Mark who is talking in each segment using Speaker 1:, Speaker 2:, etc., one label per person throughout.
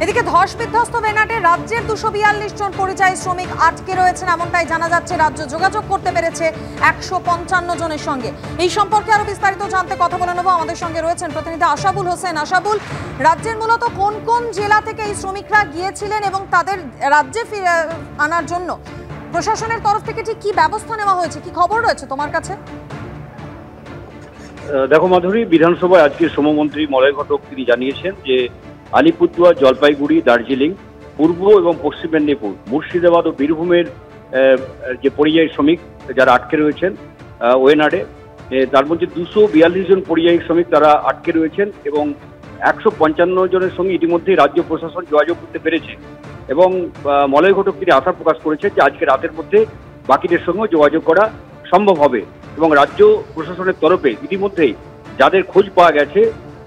Speaker 1: এদিকে ধস বিধ্বস্ত ভেনাটে রাজ্যের 242 জন পরিযায়ী শ্রমিক আটকে রয়েছেন এমনটাই জানা যাচ্ছে। রাজ্য যোগাযোগ করতে পেরেছে 155 জনের সঙ্গে। এই সম্পর্কে আরো বিস্তারিত জানতে কথা বলে নেব। আমাদের সঙ্গে রয়েছেন প্রতিনিধি আশাবুল হোসেন। আশাবুল, রাজ্যের মূলত কোন কোন জেলা থেকে এই শ্রমিকরা গিয়েছিলেন এবং তাদের রাজ্যে ফিরে আনার জন্য প্রশাসনের তরফ থেকে ঠিক কি ব্যবস্থা নেওয়া হয়েছে, কি খবর রয়েছে তোমার কাছে?
Speaker 2: দেখো মাধুরী, বিধানসভায় আজকে শ্রমমন্ত্রী মলয় ঘটক তিনি জানিয়েছেন যে আলিপুরদুয়ার, জলপাইগুড়ি, দার্জিলিং, পূর্ব এবং পশ্চিম মেদিনীপুর, মুর্শিদাবাদ ও বীরভূমের যে পরিযায়ী শ্রমিক যারা আটকে রয়েছেন ওয়েনাডে, তার মধ্যে 242 জন পরিযায়ী শ্রমিক তারা আটকে রয়েছেন এবং 155 জনের সঙ্গে ইতিমধ্যেই রাজ্য প্রশাসন যোগাযোগ করতে পেরেছে। এবং মলয় ঘটক তিনি আশা প্রকাশ করেছেন যে আজকে রাতের মধ্যে বাকিদের সঙ্গে যোগাযোগ করা সম্ভব হবে এবং রাজ্য প্রশাসনের তরফে ইতিমধ্যেই যাদের খোঁজ পাওয়া গেছে,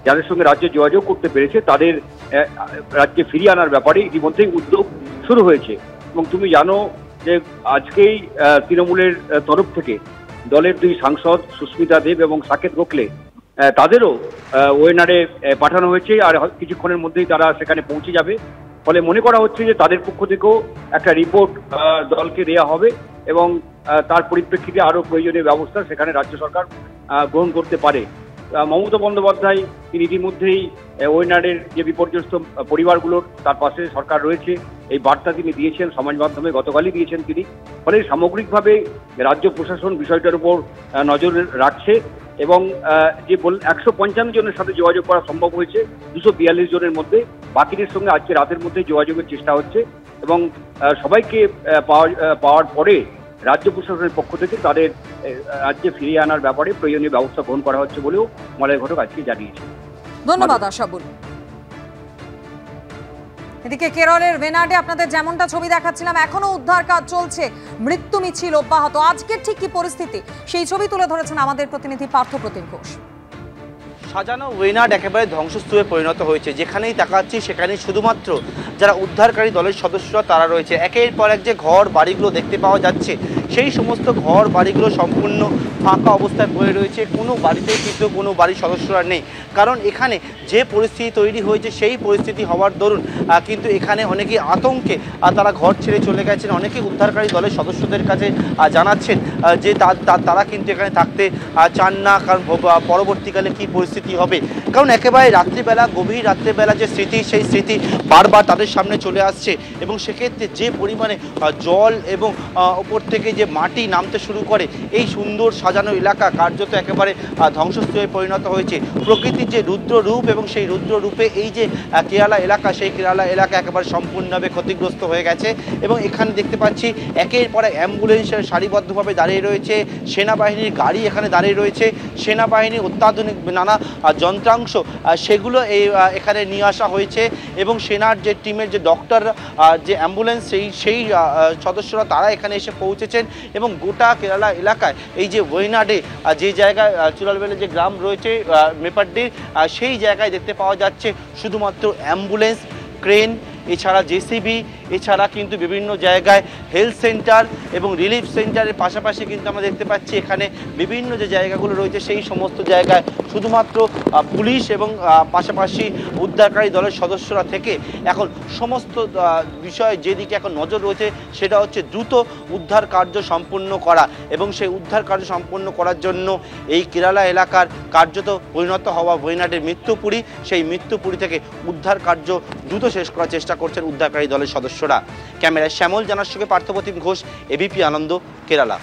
Speaker 2: যাদের সঙ্গে রাজ্যে যোগাযোগ করতে পেরেছে, তাদের রাজ্যে ফিরিয়ে আনার ব্যাপারে ইতিমধ্যেই উদ্যোগ শুরু হয়েছে। এবং তুমি জানো যে আজকেই তৃণমূলের তরফ থেকে দলের 2 সাংসদ সুস্মিতা দেব এবং সাকেত গোখলে তাদেরও ওয়েনাডে পাঠানো হয়েছে, আর কিছুক্ষণের মধ্যেই তারা সেখানে পৌঁছে যাবে। ফলে মনে করা হচ্ছে যে তাদের পক্ষ থেকেও একটা রিপোর্ট দলকে দেওয়া হবে এবং তার পরিপ্রেক্ষিতে আরও প্রয়োজনীয় ব্যবস্থা সেখানে রাজ্য সরকার গ্রহণ করতে পারে। মমতা বন্দ্যোপাধ্যায় তিনি ইতিমধ্যেই ওয়েনাডের যে বিপর্যস্ত পরিবারগুলোর তার পাশে সরকার রয়েছে এই বার্তা তিনি দিয়েছেন, সমাজ মাধ্যমে গতকালই দিয়েছেন তিনি। ফলে সামগ্রিকভাবে রাজ্য প্রশাসন বিষয়টার উপর নজর রাখছে এবং যে 155 জনের সাথে যোগাযোগ করা সম্ভব হয়েছে 242 জনের মধ্যে, বাকিদের সঙ্গে আজকে রাতের মধ্যে যোগাযোগের চেষ্টা হচ্ছে এবং সবাইকে পাওয়ার পরে রাজ্য প্রশাসনের পক্ষ থেকে তাদের রাজ্যে ফিরিয়ে আনার ব্যাপারে প্রয়োজনীয় ব্যবস্থা গ্রহণ করা হচ্ছে বলেও মলয় ঘটক আজকে জানিয়েছে।
Speaker 1: ধন্যবাদ আশাবুল। এদিকে কেরলের ভেনাডে আপনাদের যেমনটা ছবি দেখাচ্ছিলাম, এখনো উদ্ধার কাজ চলছে, মৃত্যু মিছিল অব্যাহত। আজকের ঠিক কি পরিস্থিতি সেই ছবি তুলে ধরেছেন আমাদের প্রতিনিধি পার্থপ্রতিম ঘোষ।
Speaker 3: সাজানো ওয়েনাড একেবারে ধ্বংসস্তূপে পরিণত হয়েছে। যেখানেই তাকাচ্ছি সেখানেই শুধুমাত্র যারা উদ্ধারকারী দলের সদস্যরা তারা রয়েছে। একের পর এক যে ঘর বাড়িগুলো দেখতে পাওয়া যাচ্ছে, সেই সমস্ত ঘর বাড়িগুলো সম্পূর্ণ ফাঁকা অবস্থায় পড়ে রয়েছে। কোনো বাড়িতেই কিন্তু কোনো বাড়ির সদস্যরা নেই, কারণ এখানে যে পরিস্থিতি তৈরি হয়েছে সেই পরিস্থিতি হওয়ার দরুন কিন্তু এখানে অনেকেই আতঙ্কে তারা ঘর ছেড়ে চলে গেছেন। অনেকে উদ্ধারকারী দলের সদস্যদের কাছে জানাচ্ছেন যে তারা কিন্তু এখানে থাকতে চান না, কারণ পরবর্তীকালে কী পরিস্থিতি হবে। কারণ একেবারে রাত্রিবেলা, গভীর রাত্রিবেলা যে স্মৃতি, সেই স্মৃতি বারবার তাদের সামনে চলে আসছে এবং সেক্ষেত্রে যে পরিমাণে জল এবং ওপর থেকে যে মাটি নামতে শুরু করে, এই সুন্দর সাজানো এলাকা কার্যত একেবারে ধ্বংসস্তূপে পরিণত হয়েছে। প্রকৃতির যে রুদ্র রূপ এবং সেই রুদ্র রূপে এই যে কেরালা এলাকা, সেই কেরালা এলাকা একেবারে সম্পূর্ণভাবে ক্ষতিগ্রস্ত হয়ে গেছে। এবং এখানে দেখতে পাচ্ছি একের পর এক অ্যাম্বুলেন্স সারিবদ্ধভাবে দাঁড়িয়ে রয়েছে, সেনাবাহিনীর গাড়ি এখানে দাঁড়িয়ে রয়েছে, সেনাবাহিনীর অত্যাধুনিক নানা যন্ত্রাংশ সেগুলো এখানে নিয়ে আসা হয়েছে এবং সেনার যে টিমের যে ডক্টর, যে অ্যাম্বুলেন্স, সেই সদস্যরা তারা এখানে এসে পৌঁছেছেন এবং গোটা কেরালা এলাকায় এই যে ওয়েনাডে যে জায়গায় চুরালবেলে যে গ্রাম রয়েছে মেপাড্ডির, সেই জায়গায় দেখতে পাওয়া যাচ্ছে শুধুমাত্র অ্যাম্বুলেন্স, ক্রেন, এছাড়া জেসিবি, এছাড়া কিন্তু বিভিন্ন জায়গায় হেলথ সেন্টার এবং রিলিফ সেন্টারের পাশাপাশি কিন্তু আমরা দেখতে পাচ্ছি এখানে বিভিন্ন যে জায়গাগুলো রয়েছে সেই সমস্ত জায়গায় শুধুমাত্র পুলিশ এবং পাশাপাশি উদ্ধারকারী দলের সদস্যরা থেকে এখন সমস্ত বিষয় যেদিকে এখন নজর রয়েছে সেটা হচ্ছে দ্রুত উদ্ধার কার্য সম্পূর্ণ করা এবং সেই উদ্ধার কার্য সম্পূর্ণ করার জন্য এই কেরালা এলাকার কার্যত পরিণত হওয়া ওয়েনাডের মৃত্যুপুরী, সেই মৃত্যুপুরী থেকে উদ্ধার কার্য দ্রুত শেষ করার চেষ্টা করছেন উদ্ধারকারী দলের সদস্যরা। ক্যামেরায় শ্যামল জানার সঙ্গে পার্থপ্রতিম ঘোষ, এবিপি আনন্দ, কেরালা।